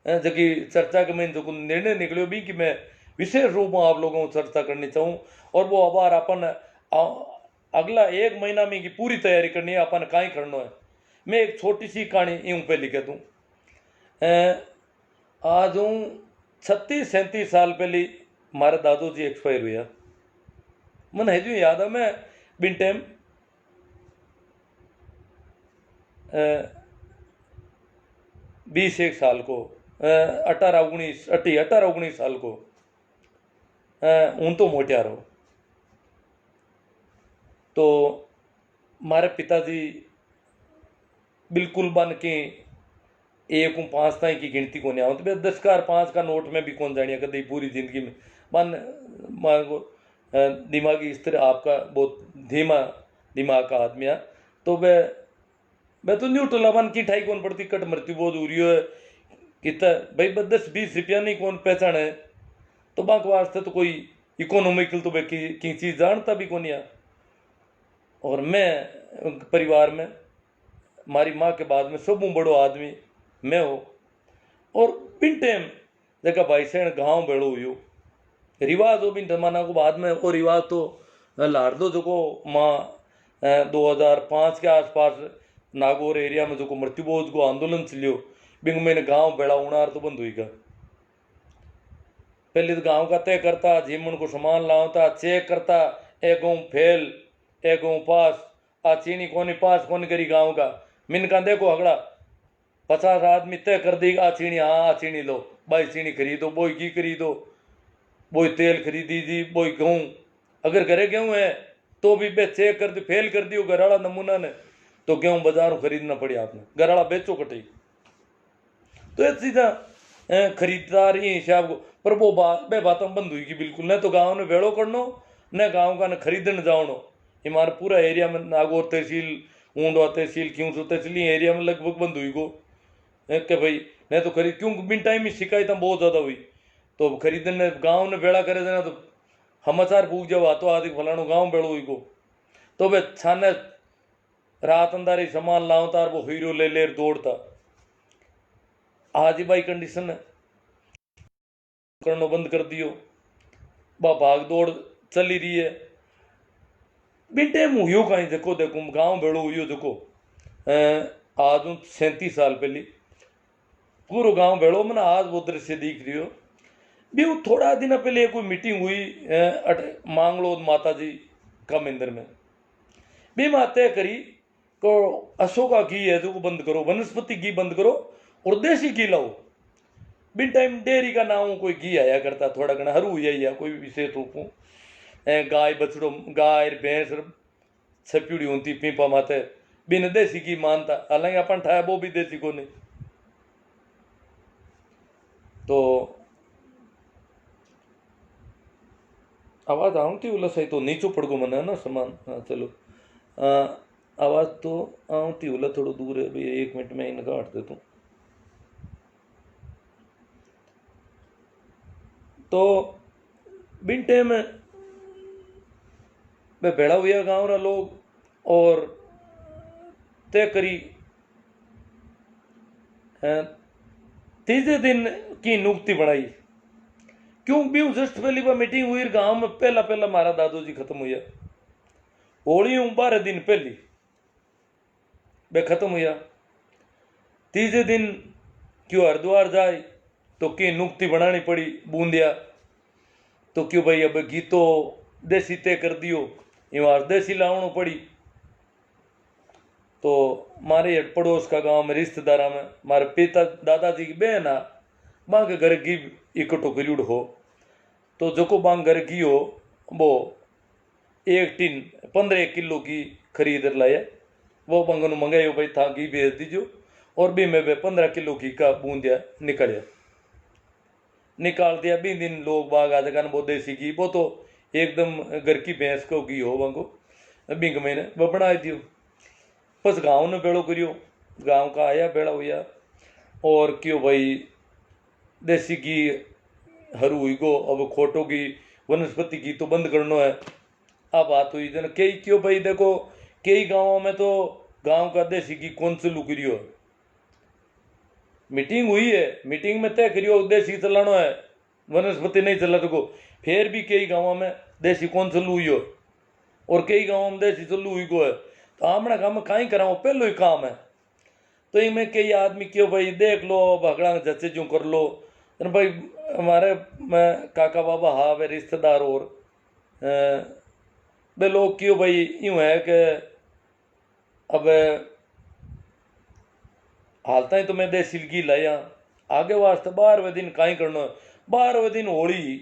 जबकि चर्चा के में जो निर्णय निकलो भी कि मैं विशेष रूप में आप लोगों को चर्चा करनी चाहूँ। और वो अब अपन अगला 1 महीना में की पूरी तैयारी करनी है, अपन कहीं करना है। मैं एक छोटी सी कहानी यूं पे लिख दूँ। आज हूँ 36-37 साल पहले हमारे दादू जी एक्सपायर हुआ। मन है जो याद है, मैं बिन टाइम 20-1 साल को 18-19 साल को हूँ तो मोटियार हो। तो हमारे पिताजी बिल्कुल बन के 1-5 ताई की गिनती को नहीं आओ, तो 10 का 5 का नोट में भी कौन जानिया कभी पूरी जिंदगी में मन मांगो दिमागी स्तर आपका बहुत धीमा दिमाग का आदमी है। तो मैं तो न्यूट्रल अपन की ठाई कौन पड़ती, कट मृत्यु बहुत हो रही है कितना भाई 10-20 रुपया नहीं कौन पहचान है। तो बाक वास्ते तो कोई इकोनॉमिकल तो की चीज़ जानता भी कौन या। और मैं परिवार में हमारी माँ के बाद में सब बड़ो आदमी मैं हो। और बिन टाइम देखा भाई सैन गाँव बेड़ो हुई रिवाज हो बिन जमाना को बाद में। वो रिवाज तो लार दो जो को माँ 2005 के आसपास नागौर एरिया में जो को मृत्यु बोझ को आंदोलन चलियो, बिंग मैंने गाँव बेड़ा उनार तो बंद हुई का। पहले तो गाँव का तय करता, जीवन को सामान लाता, चेक करता, ए गाँव फेल ए गाँव पास, आ चीनी कोनी पास कौन करी गाँव का। मिन का देखो अगला 50 आदमी तय कर दी आ चीनी, हाँ आ चीनी लो भाई, चीनी खरीदो, बोई घी खरीदो, बोई तेल खरीदी जी, बोई गेहूँ। अगर घरे गेहूँ है तो भी बे चेक कर दी, फेल कर दियो घर वाला नमूना ने तो गेहूँ बाजारों खरीदना पड़े आपने, घर वाला बेचो कटे। तो ये चीज़ा खरीदार ये हिसाब को। पर वो बातों बंद हुई कि बिल्कुल न तो गाँव ने वेड़ो करनो न गाँव का न खरीदने जाओ। हमारा पूरा एरिया में नागौर तहसील ऊंडवा तहसील क्यों तहसील एरिया में लगभग बंद हुई को कि भाई नहीं तो खरीद क्यों बिन टाइम में शिकायत बहुत ज़्यादा हुई। तो खरीदने गांव ने बेड़ा करे देना तो समाचार पूछ जब आतो आदि फलानो गांव बेड़ो हुई को। तो वे छाने रात अंदारी सामान लाओ तार वो हीरो ले ले दौड़ता। आज ही भाई कंडीशन है करनो बंद कर दियो, बा भाग दौड़ चली रही है। बिन टाइम हुई कहीं देखो देखो गांव बेड़ो हुई देखो आज 37 साल पहले पूरा गांव बेड़ो मैंने आज वो दृश्य दिख रही हो। भी वो थोड़ा दिन पहले कोई मीटिंग हुई मांगलो माता जी का मंदिर में भी मैं तय करी को अशोका घी है जो बंद करो, वनस्पति घी बंद करो और देसी घी लाओ। बिन टाइम डेयरी का नाम कोई घी आया करता थोड़ा घना हरू या कोई विशेष रूप गाय बछड़ो गाय भैंस छप्यूड़ी होती पीपा माते बिन देसी घी मानता, हालांकि अपन ठाया वो भी देसी को नहीं। तो आवाज़ आती उला सही तो नीचो पड़ गो मना ना सामान। हाँ चलो आवाज़ तो आती उला थोड़ा दूर है भैया, 1 मिनट में इनका हट देता हूँ। तो बिन टाइम में भेड़ा हुआ गाँव रा लोग और तय करी तीसरे दिन की नियुक्ति बनाई। क्यों भी जस्ट पहली बार मीटिंग हुई गांव में पहला पहला हमारा दादू जी खत्म हुआ। होली 12 दिन पहली वे खत्म हुआ। तीसरे दिन क्यों हरिद्वार जाए तो की नियुक्ति बनानी पड़ी बूंदिया। तो क्यों भाई अब गीतो देसी तय कर दियो, इमार देसी लावनो पड़ी। तो मारे पड़ोस का गांव में रिश्तेदारा में मारे पिता दादाजी की बहन आ माँ के घर घी इकट्ठो करियोड़ हो। तो जो को बांग घर घी हो वो 1 टिन 15 किलो की खरीद लाया। वो बंगन मंगाए भाई था घी भेज दीजिए और भी मैं 15 किलो घी का बूंदिया निकाल दिया। भी दिन लोग बाग आ जगह वो देसी घी वो तो एकदम घर की भैंस को घी हो वंगो बिंग मैंने वो बना दियो। बस गाँव ने बेड़ो करियो, गाँव का आया बेड़ा हुआ और क्यों भाई देसी घी हरू हुई गो अब खोटो की वनस्पति घी तो बंद करना है। अब बात हुई जन कई क्यों भाई देखो कई गाँवों में तो गांव का देसी घी कौन से लुकरियो मीटिंग हुई है, मीटिंग में तय करियो देसी चलानो है, वनस्पति नहीं चला सको। फिर भी कई गाँव में देसी कौन चलू हुई हो और कई गाँव में देसी चलू हुई को है, तो आमना काम कहीं कराओ पहलो ही काम है। तो इनमें कई आदमी क्यों भाई देख लो भगड़ा जच्चे जो कर लो भाई। हमारे काका बाबा हाँ वे रिश्तेदार और वे लोग क्यों भाई यूँ है कि अब हालता ही तो मैं देसी की लाया आगे वास्ते 12वें दिन कहीं करना है। 12वें दिन होली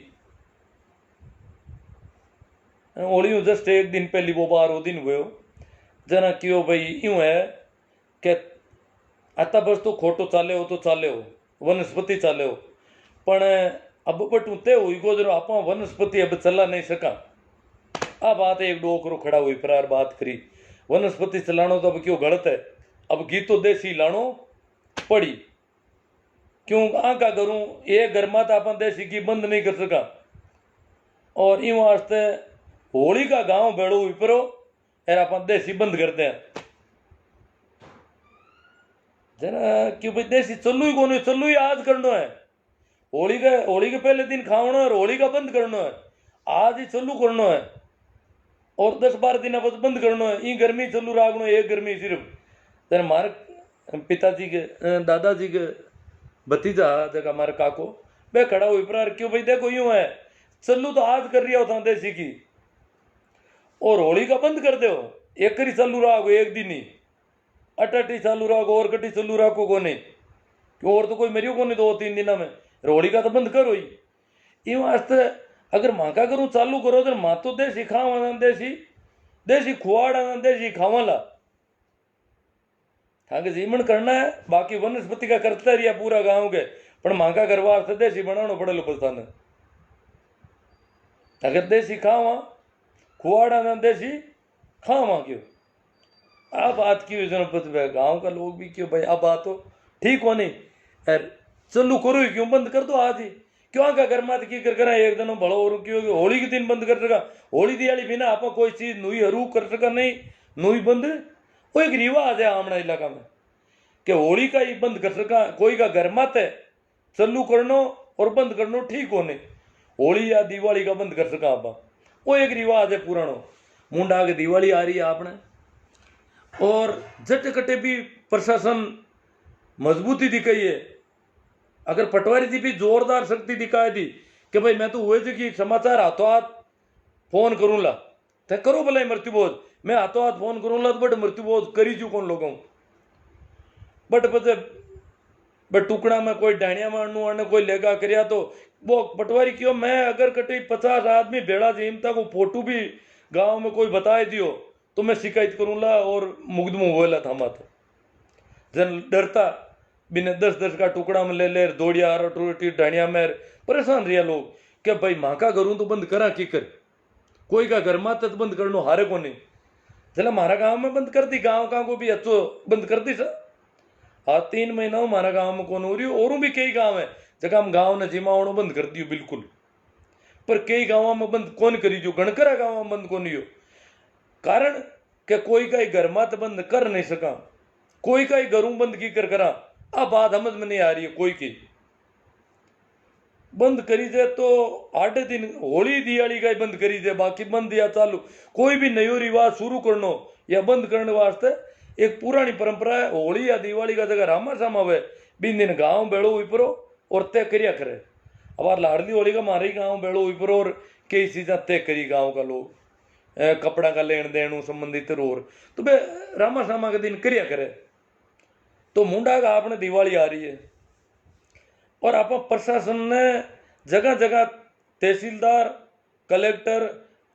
होली जस्ट एक दिन पहली वो 12 दिन हुए जना क्यों भाई यूँ है कि आता बस तो खोटो चाले हो तो चाले हो वनस्पति चाले हो पण अब बटू ते हुई को जरो आप वनस्पति अब चला नहीं सका। आ बात एक डोकरो खड़ा हुई प्रार बात करी वनस्पति चलानो तो अब क्यों गलत है। अब घी तो देसी लानो पड़ी क्यों आका करूं ये गर्मा तो अपन देसी की बंद नहीं कर सका। और इन वास्ते होली का गांव बेड़ो विपरो यार अपन देसी बंद करते हैं जना क्यों भाई देसी चलू ही कौन चलू ही आज करना है। होली के पहले दिन खावना और होली का बंद करना है, आज ही चलू करना है और 10-12 दिन बाद बंद करना है। ये गर्मी चलू रागनो एक गर्मी सिर्फ तेरे मारे पिताजी के दादाजी के भतीजा जगह हमारे काको वे खड़ा हुई प्रार क्यों भाई देखो यूं है चलू तो आज कर रहा होता देसी की और होली का बंद कर दो एक करी चालू रहो एक दिन ही अटी चालू रहो और कटी चालू रखो को नहीं क्यों और तो कोई मेरी को नहीं 2-3 दिन में होली का तो बंद करो ही। ये वास्ते अगर माँ का करूँ चालू करो तो माँ तो देसी खावा देसी खुआड़ा देसी खावाला आगे जीवन करना है बाकी वनस्पति का करता रहा पूरा गांव के पर माँ का घर वास्ते देसी बनाना पड़ेलो पता न अगर देसी खावा खुआड़ा देसी खावा क्यों आ बात की गांव का लोग भी क्यों भाई आ बात हो ठीक हो नहीं यार चलू करो ही क्यों बंद कर दो आज ही क्यों का घर मात की कर एक दिन भलो और क्यों होली के दिन बंद कर सका होली दिवाली बिना आप कोई चीज नुई हरू कर सका नहीं नुई बंद वो एक रिवाज है आमना इलाका में कि होली का ही बंद कर सका कोई का घर मत है चलू करनो और बंद करनो ठीक होने होली या दिवाली का बंद कर सका आप वो एक रिवाज है पुरानो। मुंडा के दिवाली आ रही है आपने और झट कटे भी प्रशासन मजबूती दिखाई है। अगर पटवारी जी भी जोरदार शक्ति दिखाई दी कि भाई मैं तो हुए थे कि समाचार हाथों हाथ फोन करूँ ला तो करो भला मृत्यु बोझ मैं हाथों हाथ फोन करूँ ला तो बट मृत्यु बोझ करी चू कौन लोगों बट पचे बट टुकड़ा में कोई डाणिया मारनू आने कोई लेगा करिया तो वो पटवारी क्यों मैं अगर कटी 50 आदमी भेड़ा जीमता को फोटो भी गांव में कोई बताए दियो तो मैं शिकायत करूँला और मुकदमो होएला था माता जन डरता बिना 10-10 का टुकड़ा में ले ले दौड़िया रोटी डाणिया में परेशान रिया लोग क्या भाई माँ का करूँ तो बंद करा की कर कोई का घर माता तो बंद करनो हारे को नहीं चला हमारा गांव में बंद कर दी गांव का को भी अच्छो बंद कर दी सर हाँ 3 महीना हमारा गांव में कौन हो रही और भी कई गांव है जगह हम गांव ने जिमावणो बंद कर दियो बिल्कुल पर कई गांव में बंद कौन करी जो गणकरा गांव में बंद कौन हो कारण के कोई का घर मात बंद कर नहीं सका कोई का घरों बंद की कर करा अब बात समझ में नहीं आ रही है कोई की बंद करी जाए तो 8 दिन होली दिवाली का ही बंद करी जाए बाकी बंद या चालू कोई भी नयो रिवाज शुरू करनो या बंद करने वास्ते एक पुरानी परंपरा है होली या दिवाली का जगह रामा सामा हुए 20 दिन गाँव बेड़ो विपरो और तय करिया करे। अब लाडली होली का मारे गाँव बेड़ो विपरो और कई चीज़ा तय करी गाँव का लोग कपड़ा का लेन देन संबंधित रोर तो बे रामा सामा के दिन करिया करे। तो मुंडा का आपने दिवाली आ रही है और आप प्रशासन ने जगह जगह तहसीलदार कलेक्टर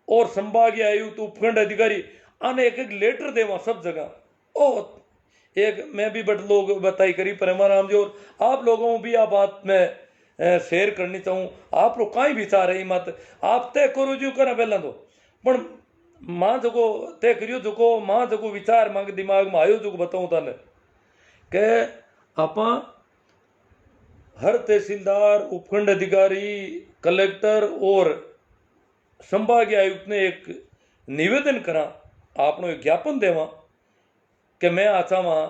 और संभागीय आयुक्त उपखंड अधिकारी आने एक लेटर देवा सब जगह ओ एक मैं भी बट लोग बताई करी परमाराम जी और आप लोगों को भी आप बात में शेयर करनी चाहूँ आप लोग कहीं विचार है मत आप तय करो जो करा पहला तो पर माँ जो तय करियो जो माँ जो विचार माँ के दिमाग में आयो जो बताऊँ तने के आप हर तहसीलदार उपखंड अधिकारी कलेक्टर और संभागीय आयुक्त ने एक निवेदन करा आपने एक ज्ञापन देवा कि मैं आचा वहाँ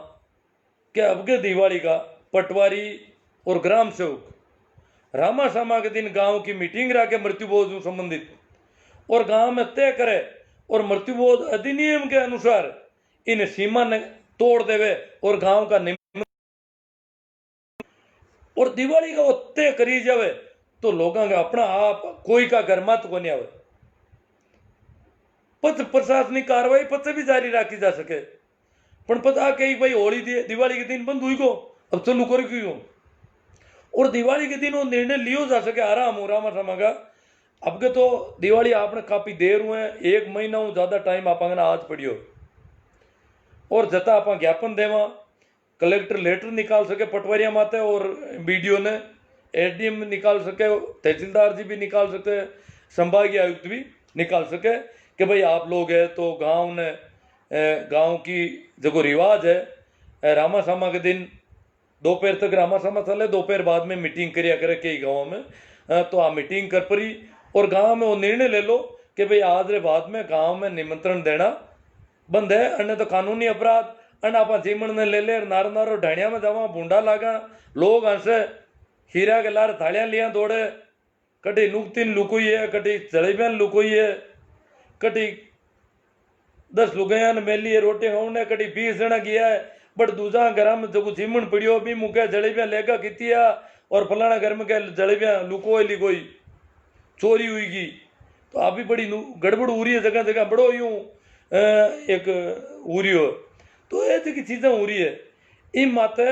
कि अब के दिवाली का पटवारी और ग्राम सेवक रामा सामा के दिन गांव की मीटिंग रख के मृत्युबोध से संबंधित और गांव में तय करे और मृत्युबोध अधिनियम के अनुसार इन सीमा ने तोड़ देवे और गांव का और दिवाली का वो तय करी जावे तो लोगों का अपना आप कोई का घर मत को नहीं आवे। पथ प्रशासनिक कार्रवाई पथ भी जारी रखी जा सके पण पता कही भाई होली दिवाली के दिन बंद हुई को अब चलू कर क्यों और दिवाली के दिन वो निर्णय लियो जा सके आराम हो रामा सामा का। अब के तो दिवाली आपने काफी देर हुए 1 महीना हूँ ज्यादा टाइम आप आज पड़ियो और जता आप ज्ञापन देवा कलेक्टर लेटर निकाल सके पटवारिया माते और बीडीओ ने एसडीएम निकाल सके तहसीलदार जी भी निकाल सके संभागीय आयुक्त भी निकाल सके कि भाई आप लोग है तो गांव ने गांव की जो रिवाज है रामा सामा के दिन दोपहर तक रामा सामा चले दोपहर बाद में मीटिंग करिया करे कई गाँव में तो आप मीटिंग कर पड़ी और गांव में वो निर्णय ले लो कि भाई आज रे बाद में गांव में निमंत्रण देना बंद है अन्य तो कानूनी अपराध अन आप जीमन ने ले ले नारो नारो ढाणिया में जावा बूंडा लागा लोग हंसे हीरा के लार थालियां लिया दौड़े कटी नुकतीन लुकोई है कटी जलेबियान लुकोई है कटी 10 लुगाया ने मेली है रोटी खाने कटी 20 जना किया है बट दूसरा घर में जो जीमन पड़ियो भी मुके जलेबियां लेगा कितिया और फलाना घर में क्या जलेबियां लुकोई लिकोई चोरी हुई की तो आप भी बड़ी गड़बड़ हो रही है जगह जगह बड़ो यूं एक हो रही हो तो ऐसी की चीजें हो रही है इन माते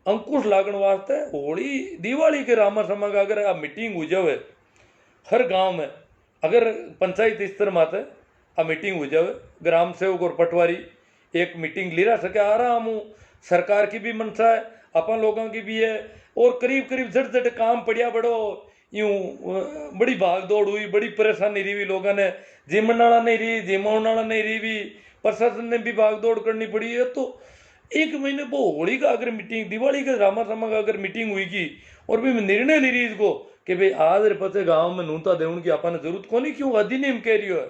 अंकुश लागण वास्ते होली दिवाली के रामा सामा का अगर आप मीटिंग हो जावे हर गांव में अगर पंचायत स्तर माते आ मीटिंग हो जावे ग्राम सेवक और पटवारी एक मीटिंग ले रहा सके आराम हूँ सरकार की भी मनसा है अपन लोगों की भी है और करीब करीब झट झट काम पड़िया बड़ो यूं बड़ी भाग दौड़ हुई बड़ी परेशानी रही लोगों ने जिमन वाला नहीं रही जिमाउन वाला नहीं रही भी प्रशासन ने भी भाग दौड़ करनी पड़ी है तो 1 महीने वो होली का अगर मीटिंग दिवाली के रामा सामा का अगर मीटिंग हुई की और भी निर्णय ले रही इसको कि भाई आज पते गांव में नूता देवन की अपन जरूरत को नहीं क्यों अधिनियम कह रही है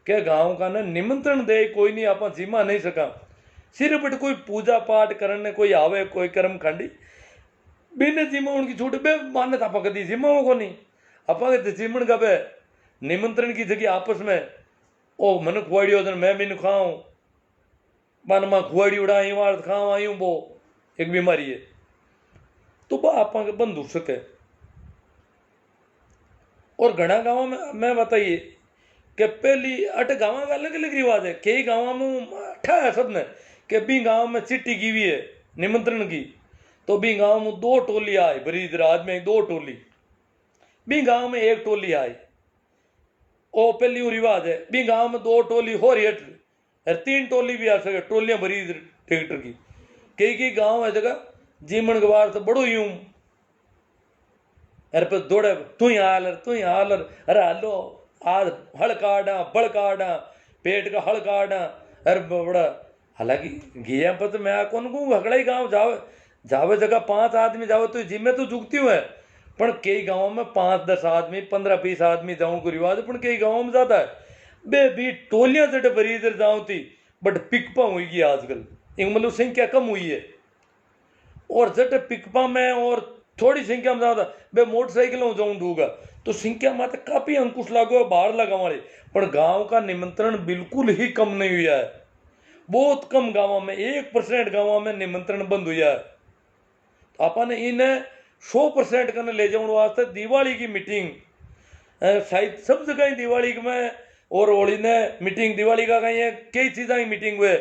क्या गांव का ना निमंत्रण दे कोई नहीं आप जिमा नहीं सका सिर्फ बट कोई पूजा पाठ करने कोई आवे कोई कर्म खांडी बिना जिमा उनकी छूट बे मान्यता आप कदी जिमा को नहीं आप जिमन का बे निमंत्रण की जगह आपस में ओ मन खुआड़ी हो मैं भी खाऊं मन में खुआड़ी उड़ा इमारत खाऊं आयू वो एक बीमारी है तो वह आप बंद हो सके। और घना गाँव में मैं बताइए कि पहली अट गाँव का अलग अलग रिवाज है कई गाँव में अठा है सब ने कि भी गाँव में चिट्ठी की हुई है निमंत्रण की तो भी गांव में 2 टोली आई बरीद रात में 2 टोली भी गांव में 1 टोली आई ओ पहली रिवाज है भी गांव में 2 टोली हो रही है 3 टोली भी आ सके टोलियां बरीद ट्रैक्टर की कई गांव है जगह जीमन गवार तो बड़ो यूं अरे पर दौड़े तू ही हाल अरे हालो आज हड़ काटा बड़ काटा पेट का हड़ काटा अरे बड़ा हालांकि घिया पर तो मैं कौन कहूँ हकड़ा ही गाँव जावे जगह 5 आदमी जावे तो जिम्मे तो झुकती हुए पर कई गाँवों में 5-10 आदमी 15-20 आदमी जाऊँ को रिवाज पर कई गाँवों में ज्यादा है बे भी टोलियां जट भरी इधर जाऊँ थी बट पिकपा हुई आजकल एक मतलब संख्या कम हुई है और जट पिकपा में और थोड़ी संख्या में ज्यादा बे मोटरसाइकिल में जाऊँ दूंगा तो संख्या में काफी अंकुश लागो बाहर लगा वाले पर गाँव का निमंत्रण बिल्कुल ही कम नहीं हुआ है बहुत कम गाँवों में 1% गाँवों में निमंत्रण बंद हुआ है अपन इन्हें 100% करने ले जाने वास्ते दिवाली की मीटिंग शायद सब जगह दिवाली में और होली ने मीटिंग दिवाली का कहीं है कई चीज़ों की मीटिंग हुए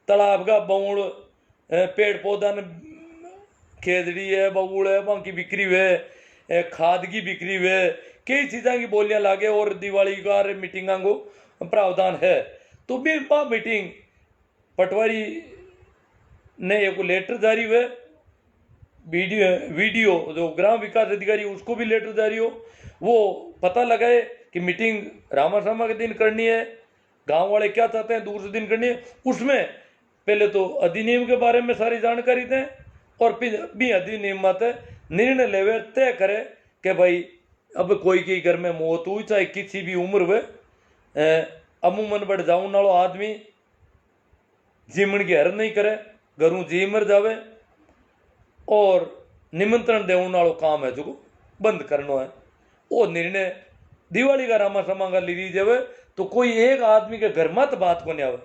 तालाब का बउड़ पेड़ पौधा ने खेदड़ी है बबूड़ है वहाँ की बिक्री हुए खाद की बिक्री हुए कई चीज़ों की बोलियां लागे और दिवाली का मीटिंग को प्रावधान है तो भी वह मीटिंग पटवारी ने एक लेटर जारी हुए वीडियो जो ग्राम विकास अधिकारी उसको भी लेटर जारी हो वो पता लगाए कि मीटिंग रामा सामा के दिन करनी है गांव वाले क्या चाहते हैं दूसरे दिन करनी है उसमें पहले तो अधिनियम के बारे में सारी जानकारी दें और फिर भी अधिनियम माते निर्णय लेवे तय करे कि भाई अब कोई के घर में मौत हुई चाहे किसी भी उम्र हुए अमूमन बढ़ जाऊन वालों आदमी जीमन की हर नहीं करे घरों जी मर जावे और निमंत्रण देने वालों काम है जो बंद करना है। वो निर्णय दिवाली का रामा समा का ली जावे तो कोई एक आदमी के घर मत बात को नहीं आवे,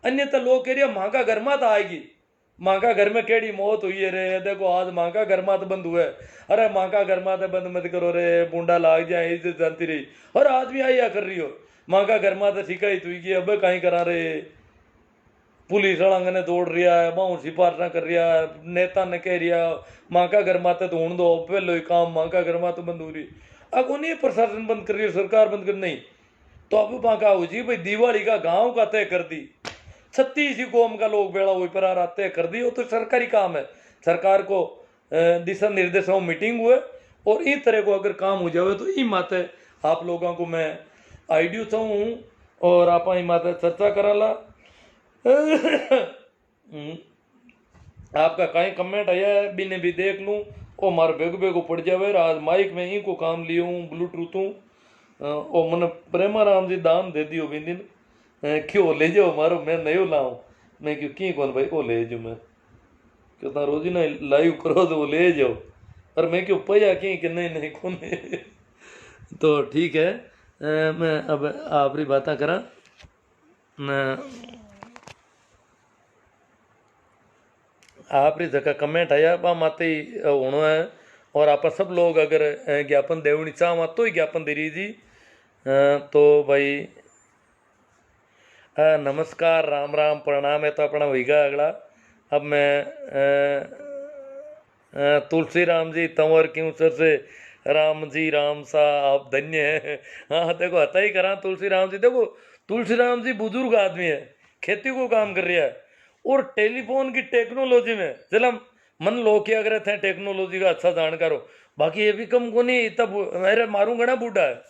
अन्यथा लोग कह रहे माँ का घर मत आएगी, माँ का घर में केड़ी मौत हुई है रे, देखो आज माँ का घर मात बंद हुआ है, अरे माँ का घर मात बंद मत करो रे, बूंडा लाग जाए, इज्जत जानती रही, हर आदमी आया कर रही हो, माँ का घर मात शिकायत हुई कि अब कहीं करा रहे, पुलिस वाला ने दौड़ रहा है, माँ सिफारसा कर रहा है, नेता ने कह रहा माँ का घर माते तो हूं दो, पहले ही काम माँ का घर मात बंद हो रही, अब उन्हें प्रशासन बंद कर रही है, सरकार बंद कर नहीं, तो अब माँ का हो जी भाई दिवाली का गांव का तय कर दी, 36 कौम का लोग बेड़ा हुई पर आ तय कर दी, वो तो सरकारी काम है, सरकार को दिशा निर्देशों मीटिंग हुए और इस तरह को अगर काम हो जाए तो ई माते आप लोगों को मैं आइडियो चाहूँ और आप माते चर्चा करा ला। आपका कहीं कमेंट आया है बिने भी देख लूँ और मारे बेगो बेगो पड़ जावे, आज माइक में ही को काम लियो हूँ ब्लूटूथ हूँ और मैंने प्रेमाराम जी दान दे दियो बिन दिन क्यों ले जाओ मारो मैं नहीं लाऊं, मैं क्यों की कौन भाई वो ले जाओ, मैं क्यों ता रोजी ना लाइव करो तो वो ले जाओ, और मैं क्यों पया कि नहीं नहीं कौन तो ठीक है। मैं अब आपरी बातें करा, आपरी जगह कमेंट आया बा माते होना है और आप सब लोग अगर ज्ञापन देवनी चाह तो ही ज्ञापन दे रही जी। तो भाई नमस्कार राम राम प्रणाम है तो अपना होगा अगला। अब मैं तुलसी राम जी तंवर क्यों सर से राम जी राम सा आप धन्य है। हाँ देखो हता ही करा तुलसी राम जी, देखो तुलसी राम जी बुजुर्ग आदमी है, खेती को काम कर रहा है और टेलीफोन की टेक्नोलॉजी में चला मन लो क्या अगर थे टेक्नोलॉजी का अच्छा जानकार हो, बाकी ये भी कम को नहीं तब मेरे मारू गणा बूढ़ा है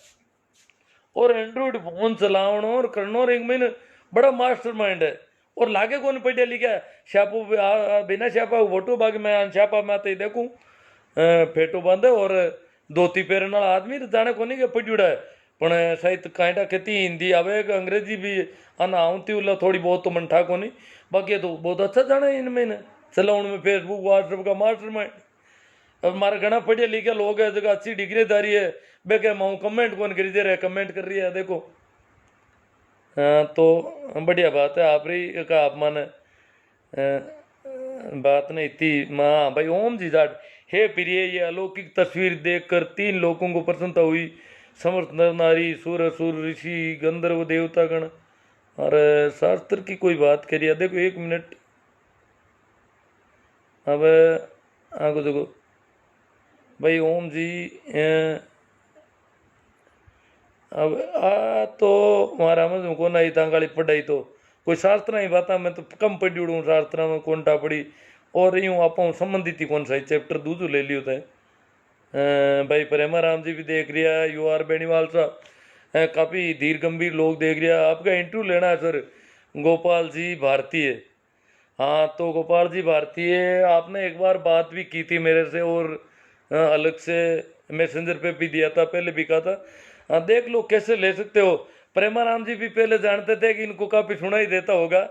और एंड्रॉइड फोन चलावनो और करनो और एक महीने बड़ा मास्टर माइंड है और लागे कौन पढ़िया लिखा छापो बिना छापा वोटो बाकी मैं छापा मैं तो देखूँ फेटो बंद और धोती पहरने वाला आदमी तो जाने को नहीं के पढ़ियोड़ा है पण शायद कांटा खेती हिंदी आवे अंग्रेजी भी आना आती उल्ला थोड़ी बहुत तो मन ठा को नहीं, बाकी तो बहुत अच्छा जाने इनमें चलाउन में फेसबुक व्हाट्सएप का मास्टर माइंड। अब हमारे घना पढ़िया लिखे लोग है जगह अच्छी डिग्रीदारी है बेके माँ कमेंट कौन करी दे रहे कमेंट कर रही है देखो। तो बढ़िया बात है आप रही का आप माने बात नहीं थी माँ भाई ओम जी जाट हे प्रिय ये अलौकिक तस्वीर देखकर 3 लोगों को प्रसन्नता हुई, समर्थ नर नारी सुर असुर ऋषि गंधर्व देवता गण। और शास्त्र की कोई बात करिए देखो 1 मिनट अब आगो देखो भाई ओम जी अब तो हमारा मत को नहीं तांगाली पढ़ाई तो कोई शास्त्र ही बात मैं तो कम पढ़ी उड़ू शास्त्र में कौनटा पढ़ी और यूँ आप संबंधित ही कौन सा चैप्टर दूजू ले लियो थे। भाई प्रेमाराम जी भी देख रिया, यू आर बेनीवाल साहब काफ़ी धीर गंभीर लोग देख रिया, आपका इंटरव्यू लेना है सर। गोपाल जी भारतीय, हाँ तो गोपाल जी भारतीय आपने एक बार बात भी की थी मेरे से और अलग से मैसेंजर पे भी दिया था, पहले भी कहा था। हाँ देख लो कैसे ले सकते हो। प्रेमाराम जी भी पहले जानते थे कि इनको काफ़ी सुना ही देता होगा,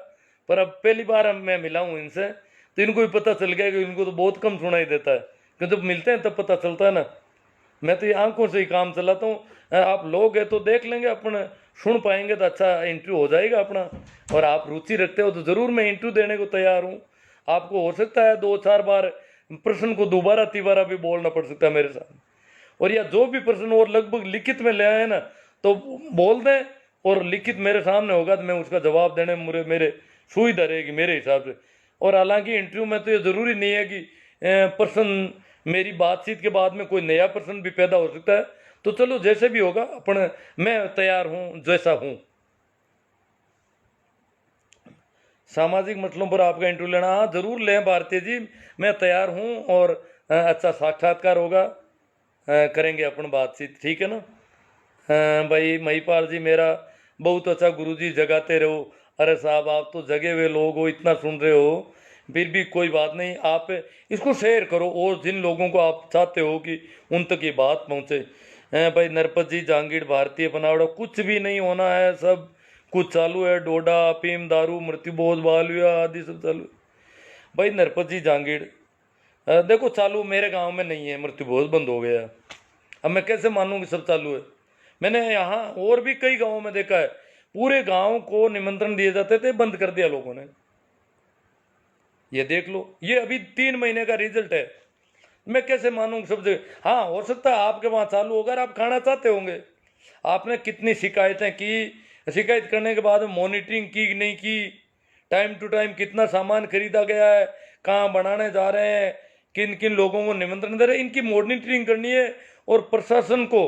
पर अब पहली बार मैं मिला हूँ इनसे तो इनको भी पता चल गया कि इनको तो बहुत कम सुना ही देता है, क्योंकि जब मिलते हैं तब पता चलता है ना। मैं तो ये आंखों से ही काम चलाता हूँ, आप लोग हैं तो देख लेंगे अपन सुन पाएंगे तो अच्छा इंटरव्यू हो जाएगा अपना, और आप रुचि रखते हो तो ज़रूर मैं इंटरव्यू देने को तैयार हूँ। आपको हो सकता है 2-4 बार प्रश्न को दोबारा तिबारा भी बोलना पड़ सकता है मेरे साथ, और या जो भी प्रश्न और लगभग लिखित में ले आए ना तो बोल दें और लिखित मेरे सामने होगा तो मैं उसका जवाब देने में मेरे सुविधा रहेगी मेरे हिसाब से। और हालांकि इंटरव्यू में तो ये ज़रूरी नहीं है कि प्रश्न मेरी बातचीत के बाद में कोई नया प्रश्न भी पैदा हो सकता है, तो चलो जैसे भी होगा अपन मैं तैयार हूँ जैसा हूँ। सामाजिक मसलों पर आपका इंटरव्यू लेना, हाँ जरूर लें भारतीय जी, मैं तैयार हूँ और अच्छा साक्षात्कार होगा, करेंगे अपन बातचीत, ठीक है ना। भाई महिपाल जी मेरा बहुत अच्छा गुरुजी जगाते रहो। अरे साहब आप तो जगे हुए लोग हो, इतना सुन रहे हो, फिर भी कोई बात नहीं, आप इसको शेयर करो और जिन लोगों को आप चाहते हो कि उन तक ये बात पहुँचे। भाई नरपत जी जहांगीर भारतीय बनावड़ा कुछ भी नहीं होना है, सब कुछ चालू है, डोडा अफीम दारू मृत्युबोध बाल विवाह आदि सब चालू। भाई नरपत जी जहांगीर देखो चालू मेरे गांव में नहीं है, मृत्यु भोज बंद हो गया। अब मैं कैसे मानूं कि सब चालू है? मैंने यहाँ और भी कई गांवों में देखा है, पूरे गांव को निमंत्रण दिए जाते थे, बंद कर दिया लोगों ने। ये देख लो, ये अभी 3 महीने का रिजल्ट है। मैं कैसे मानूं सब जगह? हाँ, हो सकता है आपके वहां चालू होगा और आप खाना चाहते होंगे। आपने कितनी शिकायतें की, शिकायत करने के बाद मॉनिटरिंग की कि नहीं की, टाइम टू टाइम कितना सामान खरीदा गया है, कहाँ बनाने जा रहे हैं, किन किन लोगों को निमंत्रण दे रहे हैं, इनकी मॉनिटरिंग करनी है। और प्रशासन को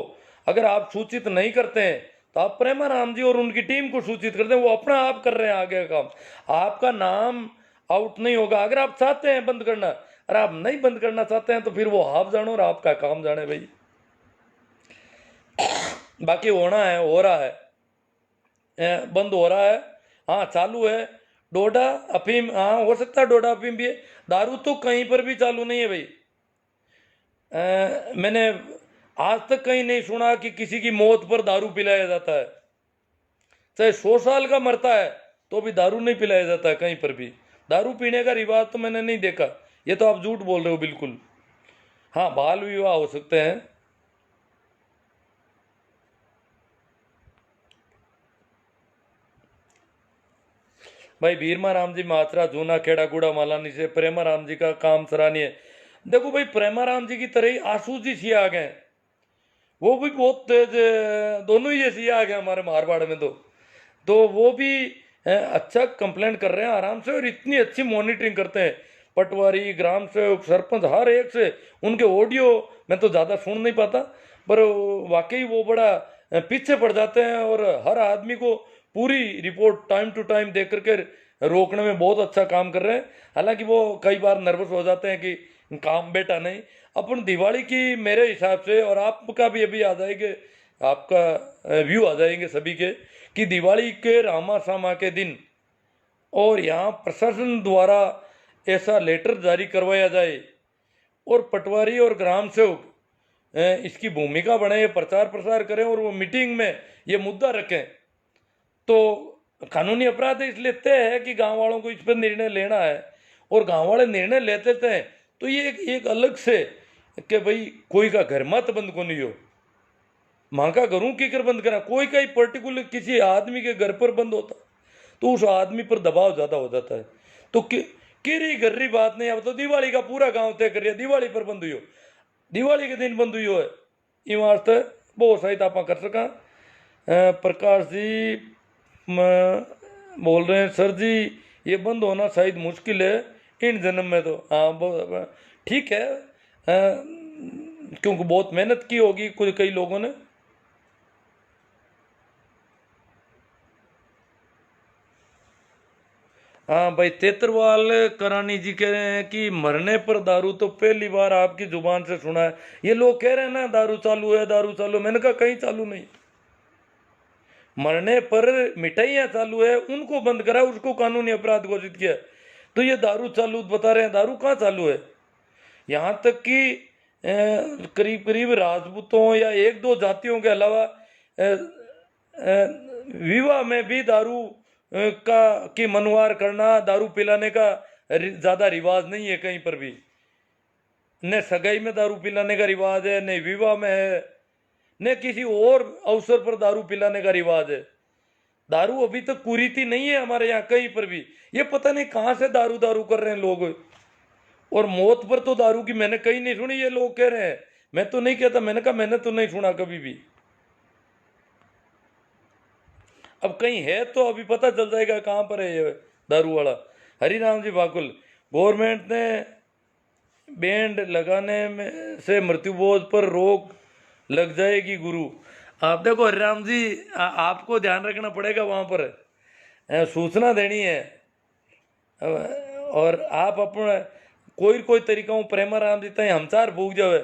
अगर आप सूचित नहीं करते हैं तो आप प्रेमाराम जी और उनकी टीम को सूचित करते हैं, वो अपना आप कर रहे हैं आगे का काम। आपका नाम आउट नहीं होगा अगर आप चाहते हैं बंद करना। अगर आप नहीं बंद करना चाहते हैं तो फिर वो आप जानो और आपका काम जाने भाई। बाकी होना है, हो रहा है, बंद हो रहा है। हाँ चालू है डोडा अफीम, हाँ हो सकता है डोडा अफीम भी है। दारू तो कहीं पर भी चालू नहीं है भाई। मैंने आज तक कहीं नहीं सुना कि किसी की मौत पर दारू पिलाया जाता है। चाहे 100 साल का मरता है तो भी दारू नहीं पिलाया जाता है कहीं पर भी। दारू पीने का रिवाज तो मैंने नहीं देखा। ये तो आप झूठ बोल रहे हो बिल्कुल। हाँ बाल विवाह हो सकते हैं। भाई भीरमा राम जी मात्रा जूना खेड़ा गुड़ा मालानी से प्रेमा राम जी का काम सराहनीय है। देखो भाई प्रेमा राम जी की तरह ही आशू जी सिया आ गए, वो भी बहुत तेज, दोनों ही ऐसे आ गए हमारे मारवाड़ में। तो वो भी अच्छा कंप्लेंट कर रहे हैं आराम से, और इतनी अच्छी मॉनिटरिंग करते हैं। पटवारी, ग्राम सेवक, सरपंच, हर एक से उनके ऑडियो मैं तो ज़्यादा सुन नहीं पाता, पर वाकई वो बड़ा पीछे पड़ जाते हैं और हर आदमी को पूरी रिपोर्ट टाइम टू टाइम देख करके रोकने में बहुत अच्छा काम कर रहे हैं। हालांकि वो कई बार नर्वस हो जाते हैं कि काम बेटा नहीं। अपन दिवाली की मेरे हिसाब से, और आपका भी अभी आ जाएंगे, आपका व्यू आ जाएंगे सभी के, कि दिवाली के रामा सामा के दिन और यहाँ प्रशासन द्वारा ऐसा लेटर जारी करवाया जाए और पटवारी और ग्राम सेवक इसकी भूमिका बने, प्रचार प्रसार करें और वो मीटिंग में ये मुद्दा रखें, तो कानूनी अपराध इसलिए तय है कि गांव वालों को इस पर निर्णय लेना है। और गांव वाले निर्णय लेते थे तो ये एक अलग से कि भाई कोई का घर मत बंद को नहीं हो, माँ का घरों की कर बंद करा, कोई का ही पर्टिकुलर किसी आदमी के घर पर बंद होता तो उस आदमी पर दबाव ज़्यादा हो जाता है। तो किरी गर्री बात नहीं। अब तो दिवाली का पूरा गांव तय कर रहा, दिवाली पर बंद हुई हो, दिवाली के दिन बंद हुई हो है, ये वास्ते बहुत सही आप कर सका। प्रकाश जी बोल रहे हैं सर जी ये बंद होना शायद मुश्किल है इन जन्म में। तो हाँ ठीक है, क्योंकि बहुत मेहनत की होगी कुछ कई लोगों ने। हाँ भाई तेतरवाल करानी जी कह रहे हैं कि मरने पर दारू तो पहली बार आपकी जुबान से सुना है। ये लोग कह रहे हैं ना दारू चालू है, दारू चालू है। मैंने कहा कहीं चालू नहीं। मरने पर मिठाइयाँ चालू है, उनको बंद करा, उसको कानूनी अपराध घोषित किया। तो ये दारू चालू बता रहे हैं, दारू कहाँ चालू है? यहाँ तक कि करीब करीब राजपूतों या एक दो जातियों के अलावा विवाह में भी दारू का की मनुवार करना, दारू पिलाने का ज़्यादा रिवाज नहीं है कहीं पर भी। न सगाई में दारू पिलाने का रिवाज है, न विवाह में है, न किसी और अवसर पर दारू पिलाने का रिवाज है। दारू अभी तक कुरीति नहीं है हमारे यहाँ कहीं पर भी। ये पता नहीं कहाँ से दारू दारू कर रहे हैं लोग। और मौत पर तो दारू की मैंने कहीं नहीं सुनी, ये लोग कह रहे हैं। मैं तो नहीं कहता, मैंने कहा मैंने तो नहीं सुना कभी भी। अब कहीं है तो अभी पता चल जाएगा कहाँ पर है ये दारू वाला। हरिराम जी बाकुल, गवर्नमेंट ने बैंड लगाने में से मृत्युबोध पर रोक लग जाएगी गुरु। आप देखो हरिराम जी, आपको ध्यान रखना पड़ेगा, वहाँ पर सूचना देनी है। और आप अपना कोई तरीका प्रेमाराम जी तय हमचार भूग जावे,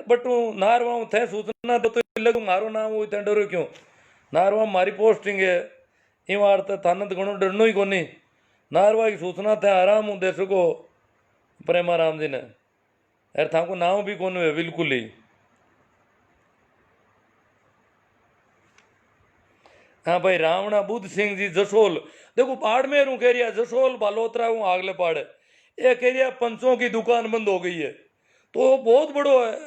बट नारवा थे सूचना दो तो लग मारो नाम वो इतना डरो क्यों? नारवा मारी पोस्टिंग है, ये वार्ता थाना तो घणो डरनो ही कोनी। नारवा की सूचना थे आराम हूँ दे सको प्रेमाराम जी ने, यार था को नाम भी कौन है बिल्कुल ही। हाँ भाई रावणा बुद्ध सिंह जी जसोल, देखो बाड़मेर हूँ कह रिया, जसोल बालोतरा हूँ आगले पाड़े। एक एरिया पंचों की दुकान बंद हो गई है, तो बहुत बड़ो है,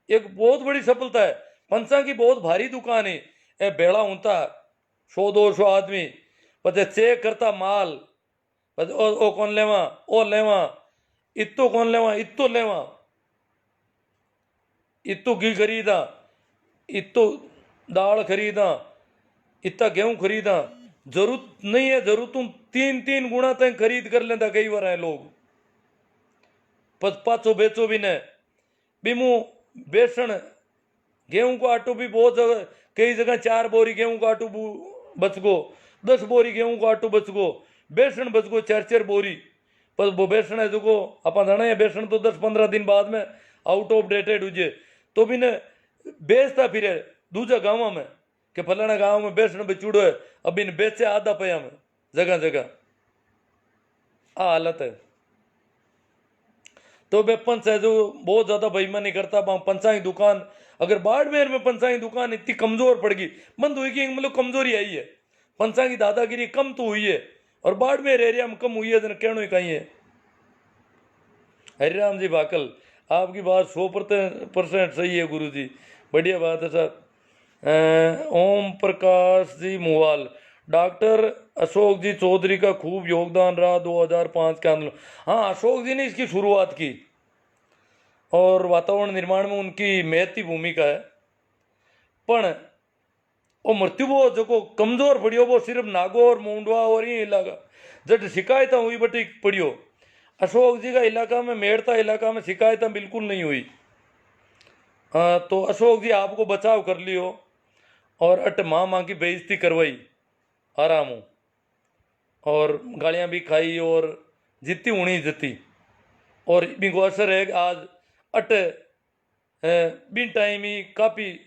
एक बहुत बड़ी सफलता है। पंचा की बहुत भारी दुकान है, ए बेड़ा होता 100-200 आदमी पते चेक करता माल, पते ओ कौन लेवा, ओ लेवा, इतो कौन लेवा, इतो लेवा, इतो घी खरीदा, इतो दाल खरीदा, इतना गेहूं खरीदा, जरूरत नहीं है, जरूरत तुम 3-3 गुना तक खरीद कर लेता कई बार है लोग, पाचो बेचो भी ने बीमू बेसन गेहूं को आटो भी बहुत जगह, कई जगह 4 बोरी गेहूं का आटो बच गो, 10 बोरी गेहूं का आटो बच गो, बेसन बच गो 4-4 बोरी। पर वो बेसन है जो अपन जाना है, बेसन तो 10-15 दिन बाद में आउट ऑफ डेटेड हो जाए, तो भी ने बेचता फिर दूसरा गाँव में कि फलाना गाँव में बेसन बेचूड़ो है, अब इन बेचे आधा पया में जगह जगह आ हालत है। तो वे पंच है जो बहुत ज्यादा बेईमानी करता, पंचा की दुकान अगर बाड़मेर में पंचा की दुकान इतनी कमजोर पड़ गई, बंद हुई कि मतलब कमजोरी आई है, पंचा की दादागिरी कम तो हुई है और बाड़मेर एरिया में कम हुई है, कहना ही कहीं है। हरिराम जी भाकल, आपकी बात 100% सही है गुरु जी, बढ़िया बात है सर। ओम प्रकाश जी मुवाल, डॉक्टर अशोक जी चौधरी का खूब योगदान रहा 2005 के आंदोलन। हाँ, अशोक जी ने इसकी शुरुआत की और वातावरण निर्माण में उनकी महती भूमिका है, पण वो मृत्यु वो जो कमजोर पड़ियो वो सिर्फ नागौर मोंडवा और ये इलाका जब शिकायत हुई बटी पड़ियो। अशोक जी का इलाका में, मेड़ता इलाका में शिकायत बिल्कुल नहीं हुई। तो अशोक जी आपको बचाव कर लियो और अट माँ की बेइज्जती करवाई आराम हो, और गालियाँ भी खाई और जितनी उणी जितती, और बिको असर है आज अट बिन टाइम ही काफ़ी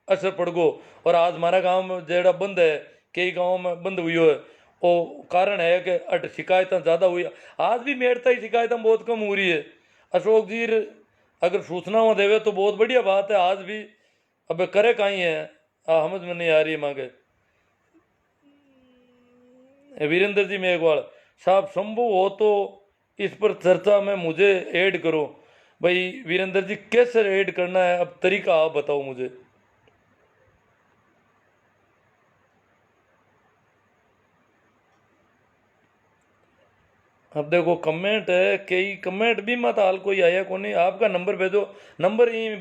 असर पड़ गो। और आज हमारा गांव में जेड़ा बंद है, कई गाँव में बंद हुई है, वो कारण है कि अट शिकायत ज़्यादा हुई, आज भी मेड़ता ही शिकायत बहुत कम हो रही है। अशोक जी अगर सूचना में देवे तो बहुत बढ़िया बात है, आज भी अब करे कहीं है समझ में नहीं आ रही है मांगे। वीरेंद्र जी मेघवाल साहब, संभव हो तो इस पर चर्चा में मुझे ऐड करो। भाई वीरेंद्र जी कैसे ऐड करना है, अब तरीका आप बताओ मुझे। अब देखो कमेंट है, कई कमेंट भी मत हाल कोई आया को नहीं, आपका नंबर भेजो, नंबर ही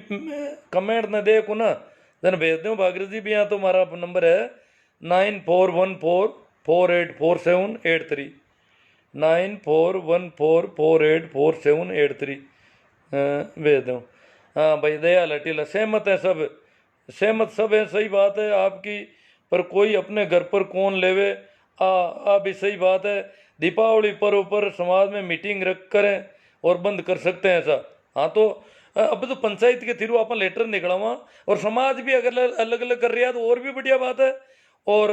कमेंट न देखो ना जन भेज दो भागीरथ जी भी। यहाँ तो हमारा नंबर है 9414484783, 9414484783 भेज दो। हाँ भाई दयाल हटीला सहमत है सब, सहमत सब है, सही बात है आपकी, पर कोई अपने घर पर कौन लेवे, आ भी सही बात है। दीपावली पर्व पर समाज में मीटिंग रख करें और बंद कर सकते हैं ऐसा। हाँ तो अब तो पंचायत के थ्रू अपन लेटर निकलावा और समाज भी अगर अलग अलग कर रहा है तो और भी बढ़िया बात है। और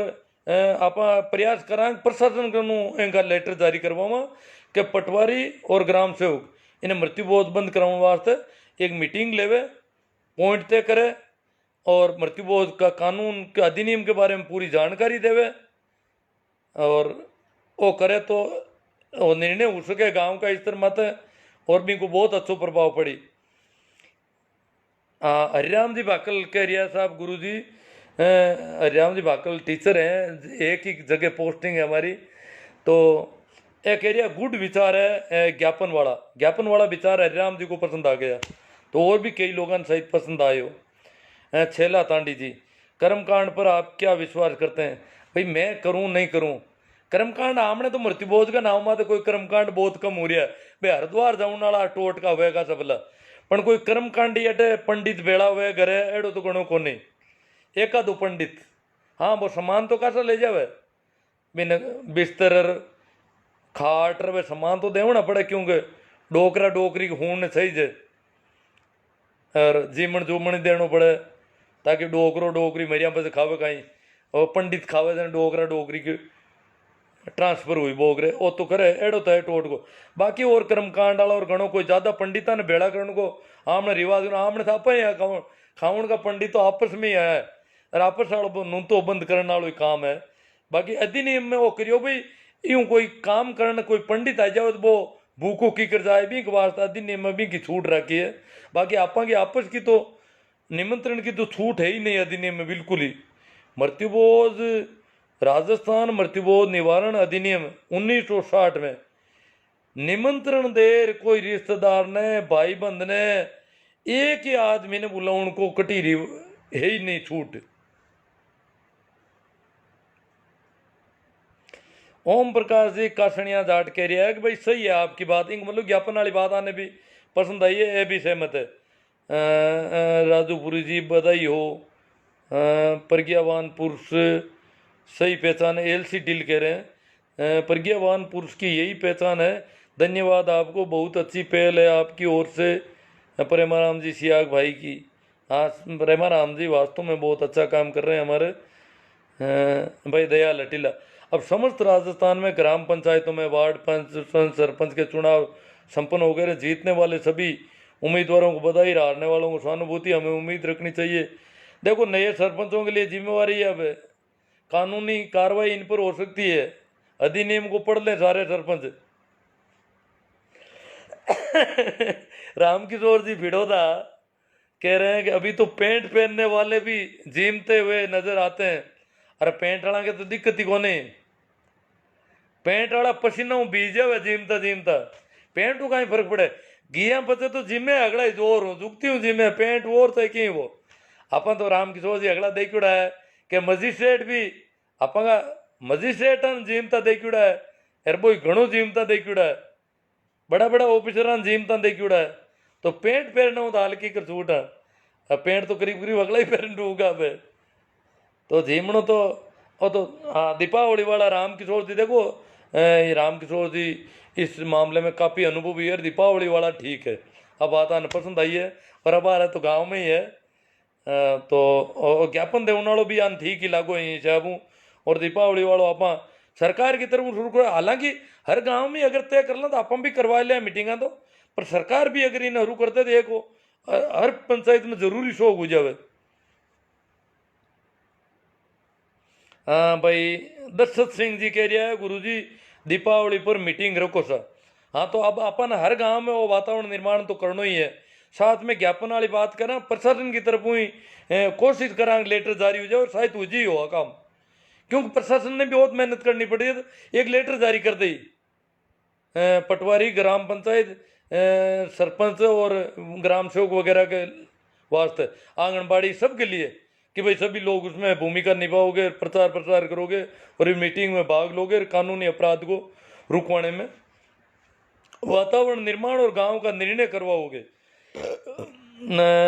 आप प्रयास करा प्रशासन को इनका लेटर जारी करवावा कि पटवारी और ग्राम सेवक इन्हें मृत्यु बोध बंद कराने वास्ते एक मीटिंग लेवे, पॉइंट तय करे और मृत्यु बोध का कानून के अधिनियम के बारे में पूरी जानकारी देवे, और वो करे तो वो निर्णय हो सके गांव का स्तर मत है और भी को बहुत अच्छा प्रभाव पड़ी। हरिराम जी भाकल कह रिया साहब गुरु जी, हरिराम जी भाकल टीचर हैं, एक ही जगह पोस्टिंग है हमारी, तो एक एरिया गुड विचार है, ज्ञापन वाला विचार हरिराम जी को पसंद आ गया, तो और भी कई लोगों ने सहित पसंद आए हो। छेला तांडी जी, कर्मकांड पर आप क्या विश्वास करते हैं? भाई मैं करूं नहीं करूं कर्मकांड, आमने तो मृत्युबोध का नाम में तो कोई कर्मकांड बहुत कम हो रहा है भाई, हरिद्वार जाने वाला टोट का होएगा सबला, पर कोई कर्मकांड अटे पंडित बेड़ा हुए घरे एड़ो तो गणो को नहीं, एका दो पंडित, हाँ वो सामान तो कैसा ले जावे बिन बिस्तर खाट वे सामान तो देवना पड़े, क्योंकि डोकरा डोकरी खून सही जे और जीमन जूमन देना पड़े ताकि डोकरो डोकरी मेरिया पे खावे कहीं, और पंडित खावे दें डोकरा डोकरी की ट्रांसफर हुई बोगरे वो तो करे एड़ो तो है टोट को। बाकी और कर्मकांड वाला और गणों कोई ज़्यादा पंडिता ने बेड़ा करने को आमने रिवाज आमने था पे खावन का पंडित तो आपस में ही आया है और आपस वालों नून तो बंद करने वाला काम है। बाकी अधिनियम में वो करियो भाई यूँ कोई काम करने कोई पंडित आ जाओ तो वो भूखों की कर जाए भी वास्ता अधिनियम में भी की छूट रखी है। बाकी आपा की आपस की तो निमंत्रण की तो छूट है ही नहीं अधिनियम में बिल्कुल ही। मृत्युबोध राजस्थान मृत्युबोध निवारण अधिनियम 1960 में निमंत्रण देर कोई रिश्तेदार ने भाई बंद ने एक ही आदमी ने बोला उनको कटीरी है ही नहीं छूट। ओम प्रकाश जी कासनिया जाट कह रहा है कि भाई सही है आपकी बात, इनको मतलब ज्ञापन वाली बात आने भी पसंद आई है, ये भी सहमत है। राजूपुरी जी बधाई हो। प्रज्ञावान पुरुष सही पहचान है, एलसी डील कह रहे हैं प्रज्ञावान पुरुष की यही पहचान है। धन्यवाद आपको, बहुत अच्छी पहल है आपकी ओर से। प्रेमाराम जी सियाग भाई की, हाँ प्रेमाराम जी वास्तव में बहुत अच्छा काम कर रहे हैं हमारे भाई दयाल हटीला। अब समस्त राजस्थान में ग्राम पंचायतों में वार्ड पंच सरपंच के चुनाव संपन्न हो गए। जीतने वाले सभी उम्मीदवारों को बधाई, हारने वालों को सहानुभूति हमें उम्मीद रखनी चाहिए। देखो नए सरपंचों के लिए जिम्मेवारी है, अब कानूनी कार्रवाई इन पर हो सकती है। अधिनियम को पढ़ ले सारे सरपंच। रामकिशोर जी भिड़ोदा कह रहे हैं कि अभी तो पैंट पहनने वाले भी जीमते हुए नजर आते हैं। अरे पैंट वाला के तो दिक्कत ही कोने, पैंट वाला पसीना बीजे हुए जीमता जीमता, पैंट को कहीं फर्क पड़े। गिया बचे तो जिम्मे अगला ही जोर हो झुकती हूँ जिम्मे पैंट और तो क्यों वो अपन तो रामकिशोर जी अगला देखा है कि मजिस्ट्रेट भी अपन का मजिस्ट्रेट जीमता देखा है, यार बोई घणो जीमता देखा है, बड़ा बड़ा ऑफिसर जीमता देखा है। तो पैंट पहनना हो तो हल्की कर छूट है, पैंट तो करीब करीब अगला ही पहन दूंगा पे तो झीमणो तो वो तो हाँ दीपावली वाला रामकिशोर जी देखो ये रामकिशोर जी इस मामले में काफ़ी अनुभवी है। दीपावली वाला ठीक है, अब बात आने पसंद आई है और अब आ रहा तो गाँव में ही है तो ज्ञापन देने वालों भी आन ठीक ही लागू यहीं साहब। और दीपावली वालों आप सरकार की तरफ शुरू करो, हालांकि हर गांव में अगर तय कर लो तो अपन भी करवा लिया मीटिंगा तो, पर सरकार भी अगर इन हरू करते तो एक हर पंचायत में जरूरी शो हो जावे। हाँ भाई दशरथ सिंह जी कह रहा है गुरुजी दीपावली पर मीटिंग रखो सर। हाँ तो अब अपन हर गांव में वो वातावरण निर्माण तो करना ही है। साथ में ज्ञापन वाली बात करें प्रशासन की तरफ ही कोशिश करा लेटर जारी हो जाए और शायद हो जी हो काम, क्योंकि प्रशासन ने भी बहुत मेहनत करनी पड़ी है। तो एक लेटर जारी कर दी पटवारी ग्राम पंचायत सरपंच और ग्राम सेवक वगैरह के वास्ते आंगनबाड़ी सब के लिए कि भाई सभी लोग उसमें भूमिका निभाओगे, प्रचार प्रसार करोगे और मीटिंग में भाग लोगे, कानूनी अपराध को रुकवाने में वातावरण निर्माण और गांव का निर्णय करवाओगे।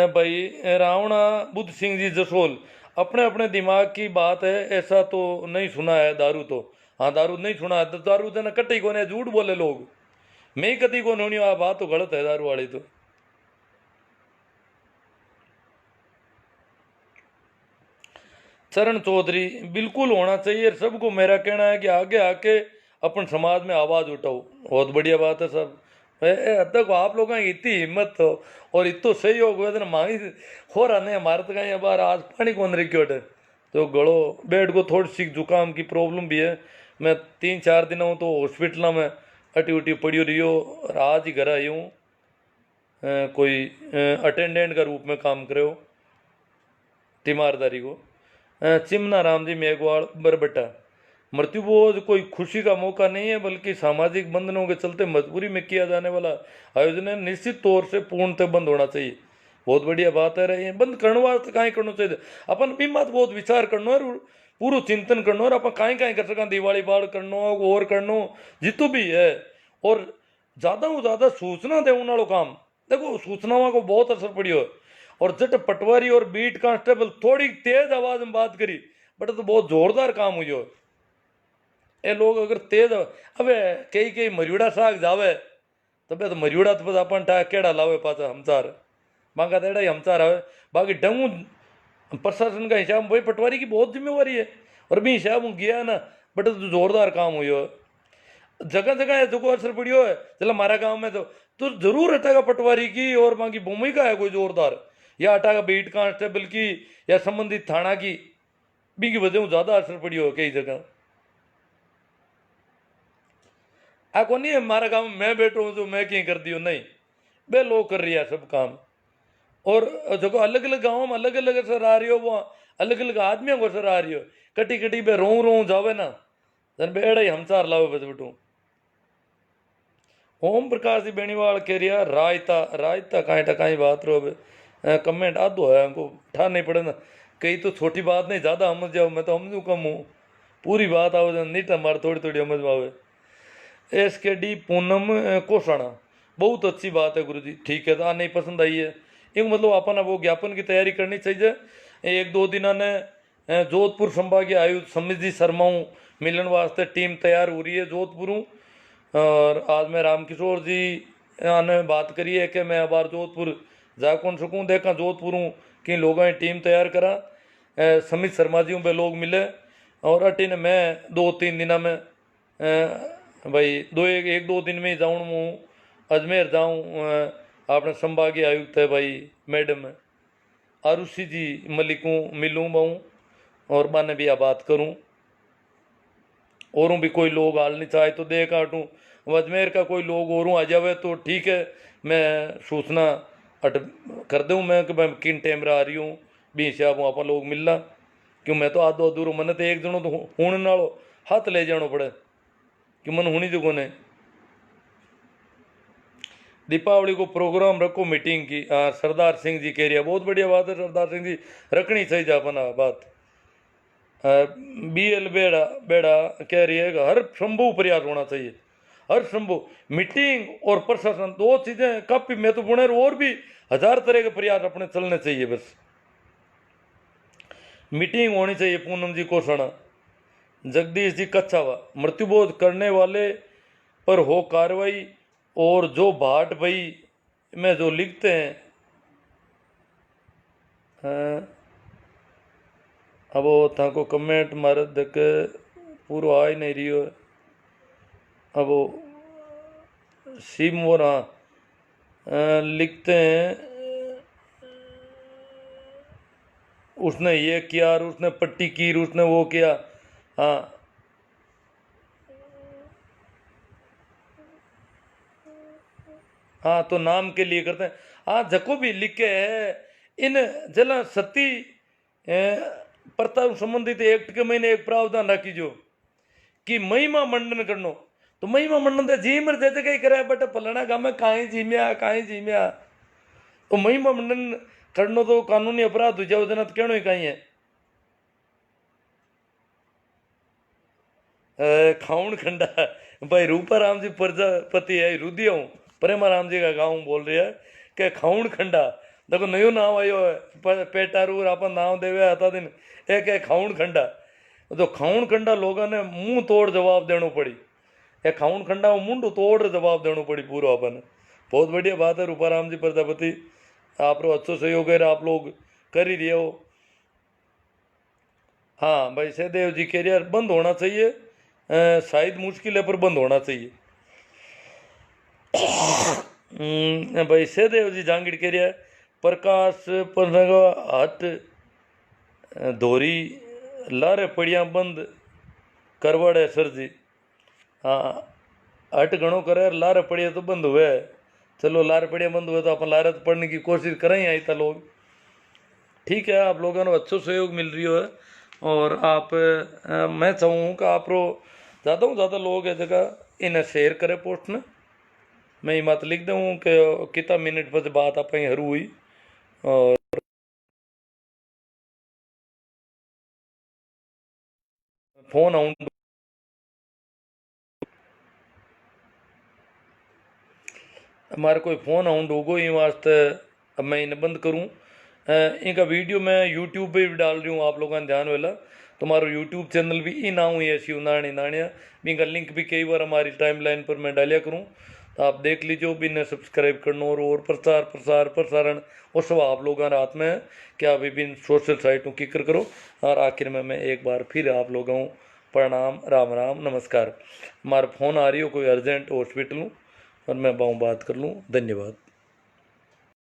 भाई रावणा बुद्ध सिंह जी जसोल अपने अपने दिमाग की बात है, ऐसा तो नहीं सुना है दारू तो। हाँ दारू नहीं सुना है तो दारू देना कट्टी को झूठ बोले लोग, मैं ही कति को नहीं आ बात तो गलत है दारू वाली तो। चरण चौधरी बिल्कुल होना चाहिए, सबको मेरा कहना है कि आगे आके अपन समाज में आवाज उठाओ, बहुत बढ़िया बात है सब। तक आप लोगों की इतनी हिम्मत हो और इतो सहयोग वेदन मांगी हो रहा नहीं हमारे तो कहीं बार आज पानी कौन रिक्योट है तो गड़ो बेड को थोड़ी सी जुकाम की प्रॉब्लम भी है। मैं 3-4 दिनों तो हॉस्पिटल में अटी उटी पड़ी रही हो और आज ही घर आई हूँ, कोई अटेंडेंट का रूप में काम करे हो तीमारदारी को। चिमना राम जी मेघवाड़ बरबट्टा मृत्युबोध कोई खुशी का मौका नहीं है बल्कि सामाजिक बंधनों के चलते मजबूरी में किया जाने वाला आयोजन है, निश्चित तौर से पूर्णतः बंद होना चाहिए। बहुत बढ़िया बात है रही है, बंद करने वास्ते कहीं करना चाहिए अपन भी मत बहुत विचार करना है, पूरा चिंतन करना और अपन कहीं कहीं कर सका दिवाली बाढ़ करना और करना जितो भी है। और ज़्यादा से ज़्यादा सूचना दे वालों काम देखो सूचनाओं को बहुत असर पड़ी हो और जट पटवारी और बीट कांस्टेबल थोड़ी तेज आवाज में बात करी बट तो बहुत जोरदार काम हुई हो। ये लोग अगर तेज अबे कई कई मरियोड़ा साग जावे तबे तो मरियोड़ा तो अपन केड़ा लावे पाचा हमचार मांगा तेड़ा ही हमचार आवे। बाकी डंगू प्रशासन का हिसाब भाई पटवारी की बहुत जिम्मेवारी है और भी हिसाब गया ना बट तो जोरदार काम हुई हो। जगह जगह जो को असर पड़ी हो है चलो हमारा गाँव में तो जरूर हटेगा पटवारी की और बाकी भूमिका है कोई जोरदार या हटागा बीट कांस्टेबल की या संबंधित थाना की भी की वजह ज़्यादा असर पड़ी हो कई जगह। आ को नहीं है हमारा काम मैं बैठो हूँ जो मैं क्यों कर दियो, नहीं बे लोग कर रही है सब काम। और जो अलग अलग गाँव में अलग अलग असर आ रही हो, वो अलग अलग आदमियों को असर आ रही हो, कटी कटी बे रो रो जावे ना जन बेड़ा ही हम चार लावे बस बेटू। ओम प्रकाश जी बेनीवाल कह रिया रायता रायता काई टकाई बात रो कमेंट आधो है हमको ठा नहीं पड़े ना, कई तो छोटी बात नहीं ज़्यादा समझ जाओ, मैं तो समझू कम हूँ, पूरी बात आओ नीट हमारे थोड़ी थोड़ी समझ में आवे। एस के डी पूनम कोसाणा बहुत अच्छी बात है गुरु जी, ठीक है, तो नहीं पसंद आई है एक मतलब अपन वो ज्ञापन की तैयारी करनी चाहिए। एक दो दिन ने जोधपुर संभागीय आयुक्त समिति शर्माऊँ मिलन वास्ते टीम तैयार हो रही है जोधपुर। और आज मैं रामकिशोर जी ने बात करी है कि मैं बार जोधपुर जा कौन सकूँ, देखा जोधपुर की लोगों की टीम तैयार करा, समित शर्मा जी पे लोग मिले और अटिन मैं 2-3 दिन में भाई एक दो दिन में ही जाऊँ हूँ अजमेर जाऊँ, अपने संभागीय आयुक्त है भाई मैडम आरुषि जी मलिकूँ मिलूँ बाऊँ और बाने भी बात करूँ, औरों भी कोई लोग हाल नहीं चाहे तो देख हटूँ, अजमेर का कोई लोग औरों आ जावे तो ठीक है, मैं सूचना अट कर दूँ मैं कि मैं किन टाइम आ रही हूँ भी हिसाब आप लोग मिलना, क्यों मैं तो आधो अधूरो मन तो एक जनो तो होने नालो हाथ ले जानो पड़े कि मन होनी जो कोने। दीपावली को प्रोग्राम रखो मीटिंग की, सरदार सिंह जी कह रही है बहुत बढ़िया बात है, सरदार सिंह जी रखनी चाहिए अपना बात। BL बेड़ा बेड़ा कह रही है कि हर संभव प्रयास होना चाहिए, हर संभव मीटिंग और प्रशासन दो चीजें काफी महत्वपूर्ण है, और भी 1000 तरह के प्रयास अपने चलने चाहिए, बस मीटिंग होनी चाहिए। पूनम जी कोसणा जगदीश जी कच्छावा मृत्युबोध करने वाले पर हो कार्रवाई, और जो भाट भाई में जो लिखते हैं अब वो थाको कमेंट मारे देख पूरा आ ही नहीं रही हो, अब वो सिम वो ना लिखते हैं उसने ये किया और उसने पट्टी की उसने वो किया, हाँ हाँ तो नाम के लिए करते हैं, हाँ जको भी लिखे है इन जला सती प्रताप संबंधित एक्ट के महीने एक प्रावधान राखी जो कि महिमा मंडन करनो, तो महिमा मंडन तो जी मर जैसे कहीं करे बट फलाना गाँव में काहीं जीम्या, तो महिमा मंडन करनो तो कानूनी अपराध हो जाओ जना तो कहनो ही कहीं है। खाउन खंडा भाई रूपाराम जी प्रजापति है रुदिया हूँ प्रेमाराम जी का गाँव बोल रहे है कि खाउन खंडा देखो नयो नाम आयो है पेटारू अपन नाम देवे आता दिन एक है खाउन खंडा, तो खाउन खंडा लोगों ने मुंह तोड़ जवाब देना पड़ी, ये खाउन खंडा मुंह तोड़ जवाब देना पड़ी पूरा अपन। बहुत बढ़िया बात है रूपाराम जी प्रजापति, आप रो अच्छो सहयोग है आप लोग कर ही रहे हो। हाँ भाई सहदेव जी कह रहे बंद होना चाहिए, शायद मुश्किल है पर बंद होना चाहिए। भाई सहदेव जी जांगिड़ कह रहा प्रकाश पर हट धोरी लारे पड़िया बंद करवाड़े सर जी, हाँ हट घणो करे लारे पड़िया तो बंद हुए, चलो लारे पड़िया बंद हुए तो अपन लारे तो पढ़ने की कोशिश करें आई था लोग, ठीक है आप लोगों को अच्छो सहयोग मिल रही है। और आप मैं चाहूँ कि आप ज़्यादा से ज़्यादा लोग है जगह इन्हें शेयर करें पोस्ट में, मैं ये मत लिख दूँ कि कितना मिनट पर बात आप हरू हुई, और फोन आउं हमारे कोई फ़ोन आउंड होगो ये वास्ते अब मैं इन्हें बंद करूँ। इनका वीडियो मैं यूट्यूब पे भी डाल रही हूँ, आप लोगों का ध्यान वाला तुम्हारा यूट्यूब चैनल भी इन आऊँ ये शिव नाणी नाणिया इनका लिंक भी कई बार हमारी टाइमलाइन पर मैं डालिया करूँ, तो आप देख लीजिए भी इन्हें सब्सक्राइब करना, और प्रचार प्रसार प्रसारण और सब आप लोगों हाथ में है कि आप विभिन्न सोशल साइटों की करो। और आखिर में मैं एक बार फिर आप लोगों प्रणाम राम राम नमस्कार। हमारा फ़ोन आ रही हो कोई अर्जेंट हॉस्पिटल और मैं बात कर लूँ, धन्यवाद।